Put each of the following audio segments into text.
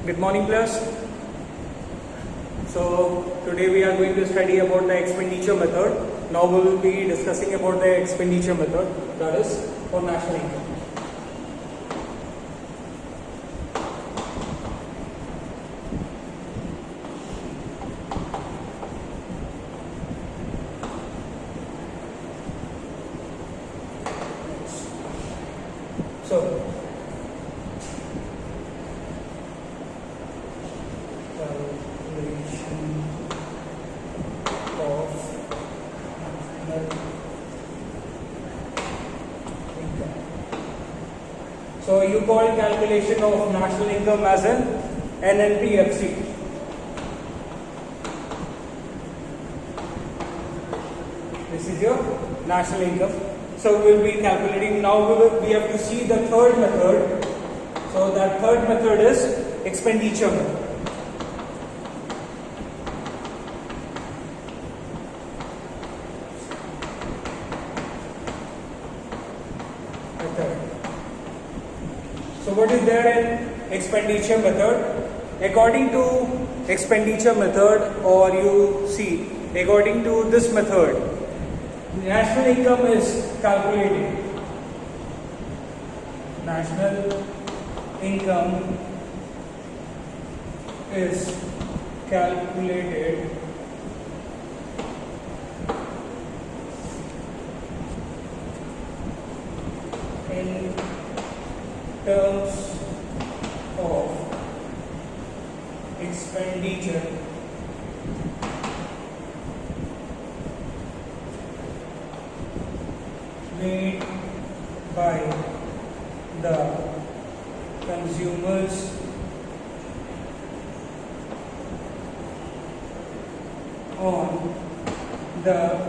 Good morning, class. So today we are going to study about the expenditure method. Now we will be discussing about the expenditure method, that is for national income. So So you call calculation of national income as an NNPFC. This is your national income. So we will be calculating. Now we have to see the third method. So that third method is expenditure method. So what is there in expenditure method? According to expenditure method, or you see, according to this method, national income is calculated. National income is calculated in terms of expenditure made by the consumers on the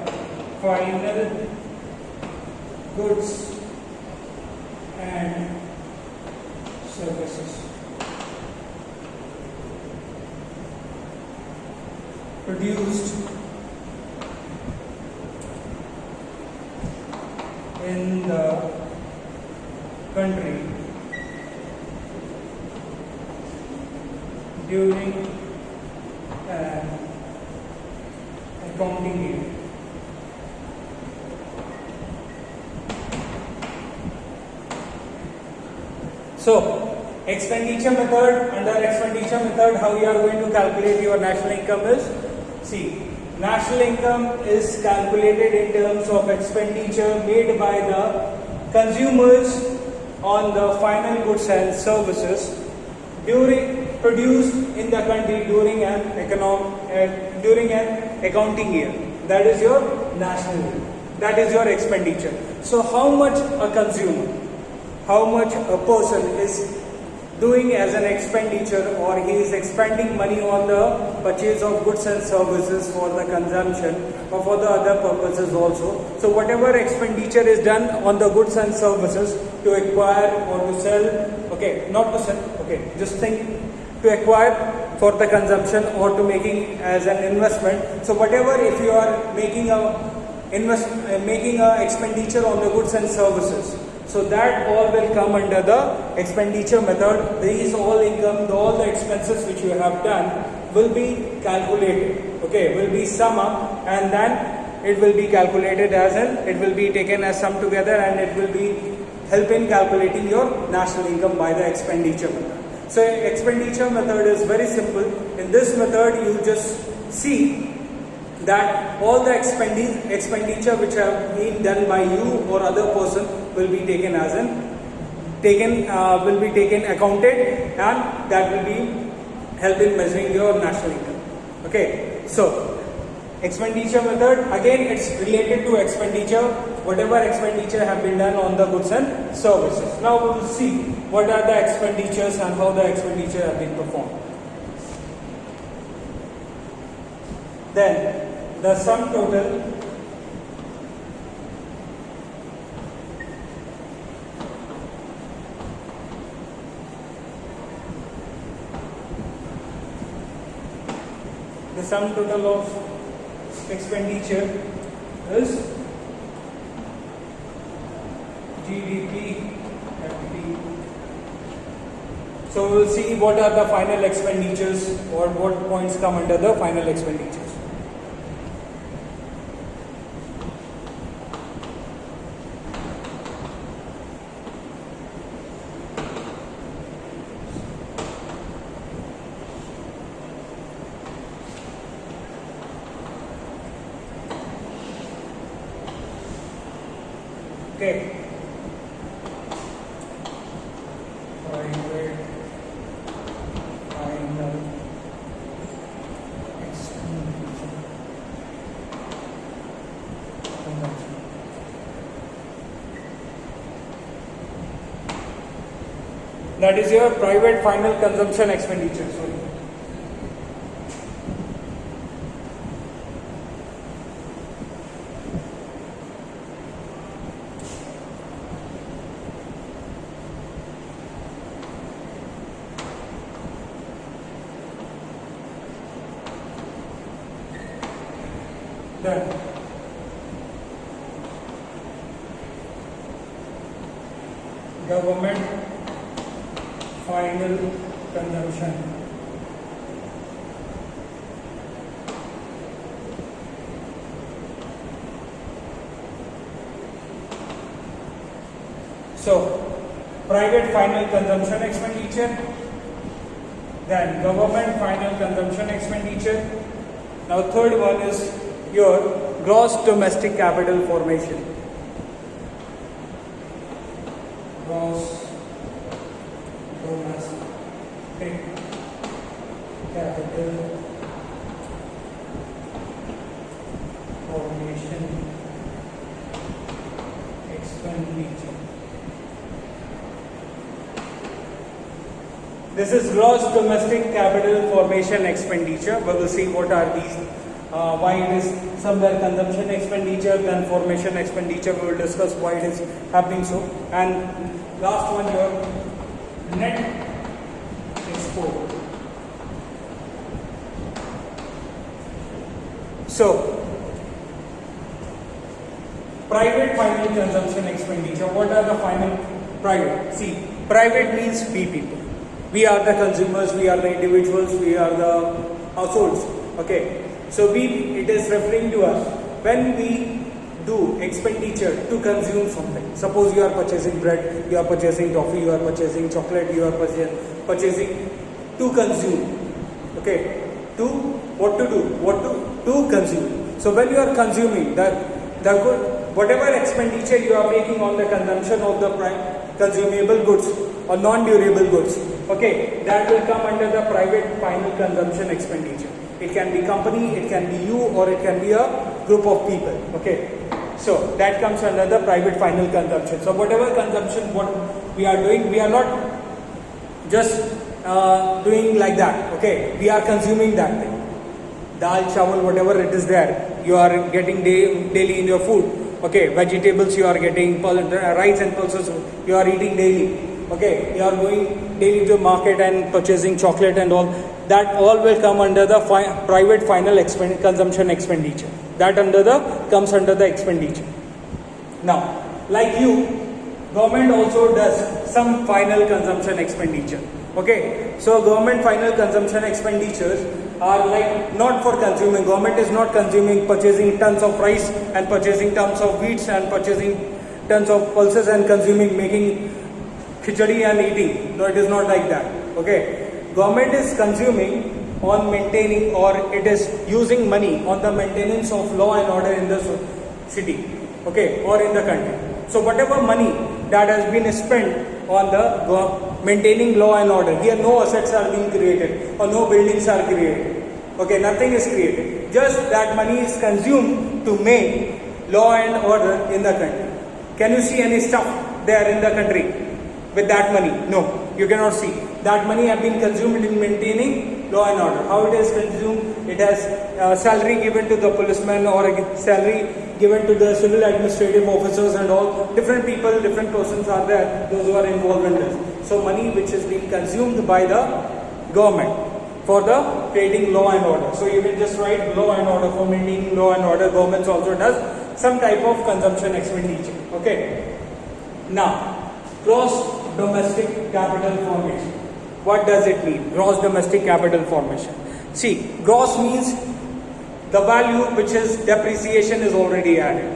final goods and services produced in the country during an accounting year. So expenditure method, under expenditure method, how you are going to calculate your national income is, see, national income is calculated in terms of expenditure made by the consumers on the final goods and services produced in the country during an accounting year. That is your national income. That is your expenditure. So how much a consumer, how much a person is doing as an expenditure, or he is expending money on the purchase of goods and services for the consumption or for the other purposes also. So whatever expenditure is done on the goods and services to acquire or to sell, okay, not to sell, okay, just think, to acquire for the consumption or to making as an investment. So whatever, if you are making a expenditure on the goods and services, so that all will come under the expenditure method. These all income, all the expenses which you have done will be calculated, okay, will be sum up, and then it will be calculated as it will be taken as sum together, and it will be help in calculating your national income by the expenditure method. So expenditure method is very simple. In this method you just see that all the expenditure which have been done by you or other person will be taken as accounted, and that will be help in measuring your national income. Okay, so expenditure method, again it's related to expenditure, whatever expenditure have been done on the goods and services. Now we will see what are the expenditures and how the expenditure have been performed. Then the sum total of expenditure is GDP at the So we will see what are the final expenditures or what points come under the final expenditures. Okay. Private final expenditure. That is your private final consumption expenditure. Sorry. Then government final consumption. So private final consumption expenditure, then government final consumption expenditure. Now third one is your gross domestic capital formation. Gross domestic capital formation expenditure. This is gross domestic capital formation expenditure. We will see what are these. Why it is somewhere consumption expenditure, then formation expenditure. We will discuss why it is happening so. And last one here, net export. So, private final consumption expenditure. What are the final private? See, private means we people. We are the consumers, we are the individuals, we are the households. Okay. So it is referring to us when we do expenditure to consume something. Suppose you are purchasing bread, you are purchasing toffee, you are purchasing chocolate, you are purchasing to consume. Okay, to what to do? What to consume. So when you are consuming the good, whatever expenditure you are making on the consumption of the consumable goods or non-durable goods, okay, that will come under the private final consumption expenditure. It can be company, it can be you, or it can be a group of people. Okay, so that comes under the private final consumption. So whatever consumption what we are doing, we are not just doing like that. Okay, we are consuming that thing. Dal, chawal, whatever it is there, you are getting daily in your food. Okay, vegetables you are getting, rice and pulses you are eating daily. Okay, you are going daily to market and purchasing chocolate and all. That all will come under the private final consumption expenditure. That comes under the expenditure. Now, like you, government also does some final consumption expenditure. Okay, so government final consumption expenditures are like not for consuming. Government is not consuming, purchasing tons of rice and purchasing tons of wheats and purchasing tons of pulses and consuming, making khichdi and eating. No, it is not like that. Okay. Government is consuming on maintaining, or it is using money on the maintenance of law and order in the city, okay, or in the country. So whatever money that has been spent on the maintaining law and order, here no assets are being created or no buildings are created. Okay, nothing is created. Just that money is consumed to make law and order in the country. Can you see any stuff there in the country with that money? No, you cannot see. That money have been consumed in maintaining law and order. How it is consumed? It has salary given to the policemen or salary given to the civil administrative officers and all. Different people, different persons are there, those who are involved in this. So money which is being consumed by the government for the creating law and order. So you can just write law and order, for maintaining law and order. Government also does some type of consumption expenditure. Okay. Now, gross domestic capital formation. what does it mean? Gross domestic capital formation. See, gross means the value which is depreciation is already added.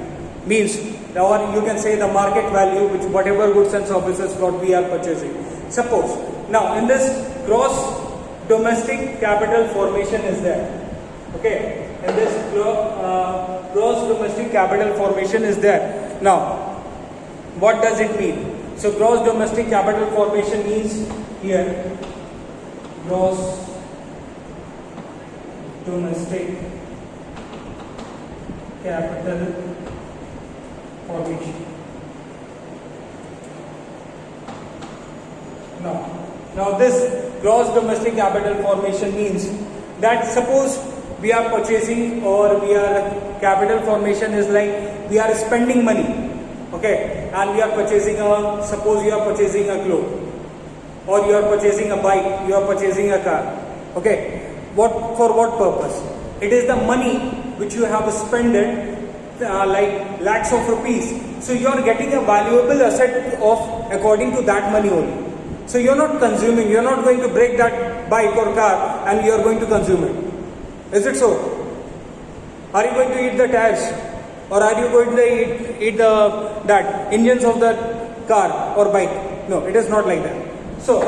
Means, or you can say the market value which whatever goods and services what we are purchasing. Suppose, now in this gross domestic capital formation is there. Okay, in this gross domestic capital formation is there. Now, what does it mean? So gross domestic capital formation means here gross domestic capital formation. Now this gross domestic capital formation means that suppose we are purchasing or we are capital formation is like we are spending money, okay, and we are purchasing suppose you are purchasing a cloth or you are purchasing a bike, you are purchasing a car, okay, for what purpose? It is the money which you have spent like lakhs of rupees, so you are getting a valuable asset of according to that money only. So you are not consuming, you are not going to break that bike or car and you are going to consume it. Is it so? Are you going to eat the tires? Or are you going to eat that engines of the car or bike? No, it is not like that. So,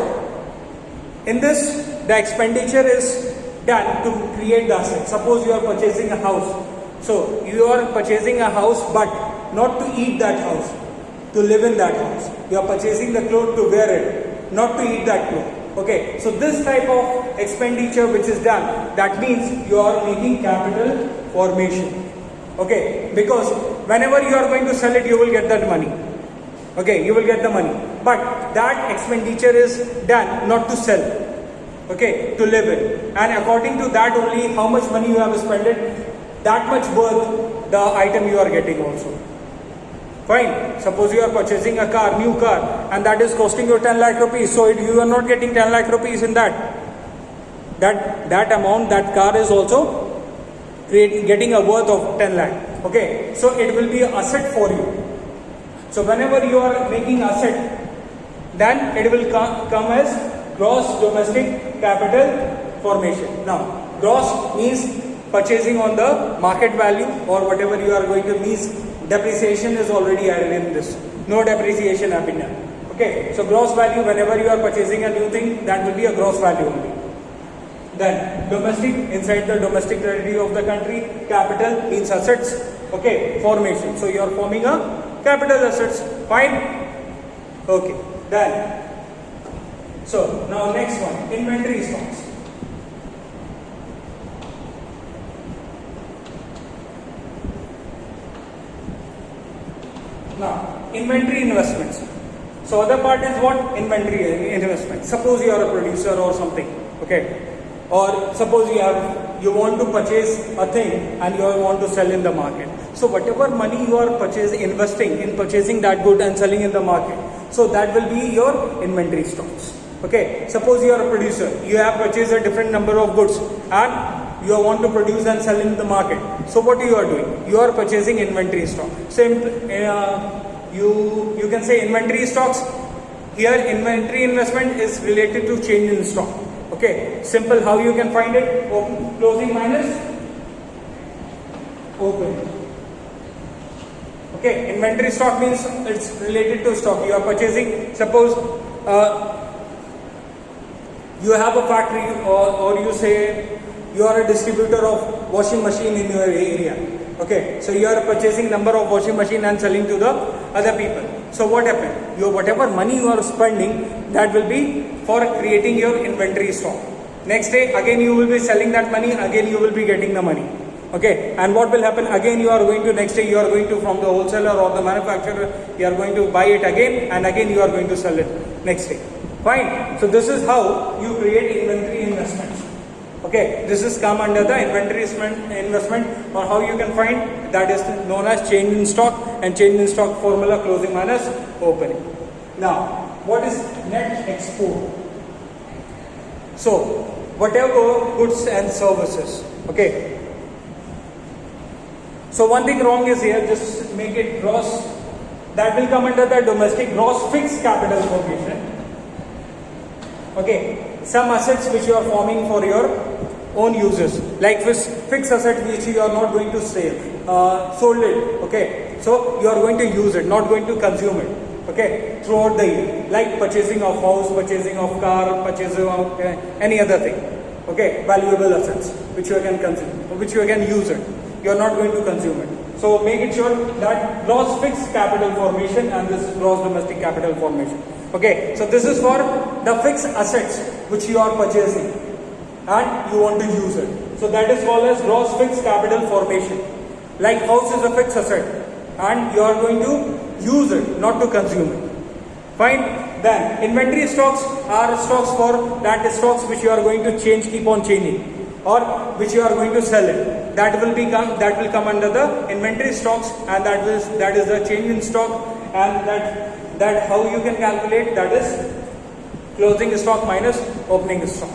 in this, the expenditure is done to create the asset. Suppose you are purchasing a house. So, you are purchasing a house but not to eat that house, to live in that house. You are purchasing the clothes to wear it, not to eat that clothes. Okay, so this type of expenditure which is done, that means you are making capital formation. Okay, because whenever you are going to sell it, you will get that money. Okay, you will get the money. But that expenditure is done not to sell. Okay, to live in. And according to that only how much money you have spent it, that much worth the item you are getting also. Fine. Suppose you are purchasing a car, new car, and that is costing you 10 lakh rupees. So you are not getting 10 lakh rupees in that. That amount, that car is also getting a worth of 10 lakh. Okay. So it will be an asset for you. So whenever you are making asset, then it will come as gross domestic capital formation. Now, gross means purchasing on the market value or whatever you are going to means. Depreciation is already added in this. No depreciation have been done. Okay. So gross value, whenever you are purchasing a new thing, that will be a gross value only. Then domestic, inside the domestic treasury of the country, capital means assets. Okay. Formation. So you are forming a capital assets. Fine. Okay. Then. So now next one, inventory stocks. Now, inventory investments. So other part is what? Inventory investment. Suppose you are a producer or something, okay? Or suppose you want to purchase a thing and you want to sell in the market. So whatever money you are investing in purchasing that good and selling in the market, so that will be your inventory stocks. Okay? Suppose you are a producer, you have purchased a different number of goods and you want to produce and sell in the market. So what you are doing? You are purchasing inventory stock. Same, you can say inventory stocks. Here inventory investment is related to change in stock. Okay, simple. How you can find it? Open, closing minus open. Okay, inventory stock means it's related to stock. You are purchasing. Suppose you have a factory or you say you are a distributor of washing machine in your area. Okay, so you are purchasing number of washing machine and selling to the other people. So what happened? Whatever money you are spending, that will be for creating your inventory stock. Next day, again you will be selling that money, again you will be getting the money. Okay, and what will happen? Again you are going to, next day you are going to, from the wholesaler or the manufacturer, you are going to buy it again and again you are going to sell it next day. Fine. So this is how you create inventory investments. Okay, this is come under the inventory investment, or how you can find, that is known as change in stock, and change in stock formula closing minus opening. Now, what is net export? So, whatever goods and services. Okay. So one thing wrong is here, just make it gross. That will come under the domestic gross fixed capital formation. Okay. some assets which you are forming for your own uses, like fixed asset which you are not going to sell, sold it, okay, so you are going to use it, not going to consume it, okay, throughout the year, like purchasing of house, purchasing of car, purchasing of any other thing, okay, valuable assets which you can consume, which you can use it, you are not going to consume it. So make it sure that gross fixed capital formation and this is gross domestic capital formation. Okay, so this is for the fixed assets which you are purchasing and you want to use it. So that is called as gross fixed capital formation. Like house is a fixed asset and you are going to use it, not to consume it. Fine. Then inventory stocks are stocks for that stocks which you are going to change, keep on changing, or which you are going to sell it. That will come under the inventory stocks, and that is the change in stock, and that how you can calculate, that is closing stock minus opening stock.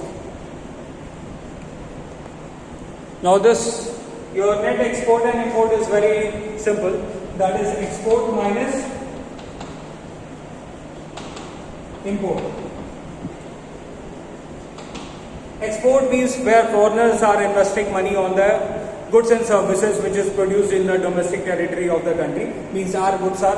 Now this, your net export and import is very simple. That is export minus import. Export means where foreigners are investing money on the goods and services which is produced in the domestic territory of the country. Means our goods are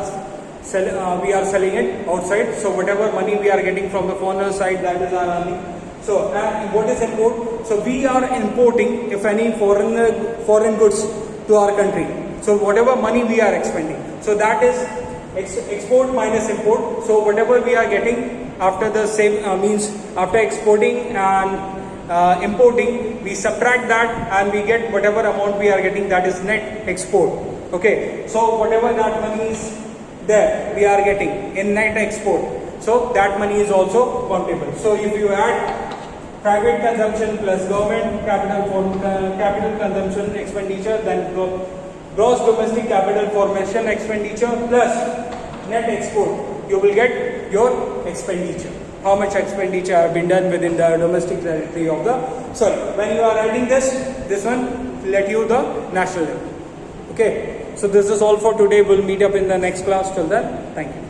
we are selling it outside. So whatever money we are getting from the foreigner side, that is our earning. So what is import? So we are importing, if any, foreign goods to our country. So whatever money we are expending. So that is export minus import. So whatever we are getting after the same means after exporting and importing, we subtract that and we get whatever amount we are getting, that is net export. Okay, so whatever that money is there we are getting in net export, so that money is also countable. So if you add private consumption plus government capital consumption expenditure, then gross domestic capital formation expenditure plus net export, you will get your expenditure. How much expenditure have been done within the domestic territory of the, sorry, when you are adding this one let you the national level. Okay, so this is all for today. We'll meet up in the next class. Till then, thank you.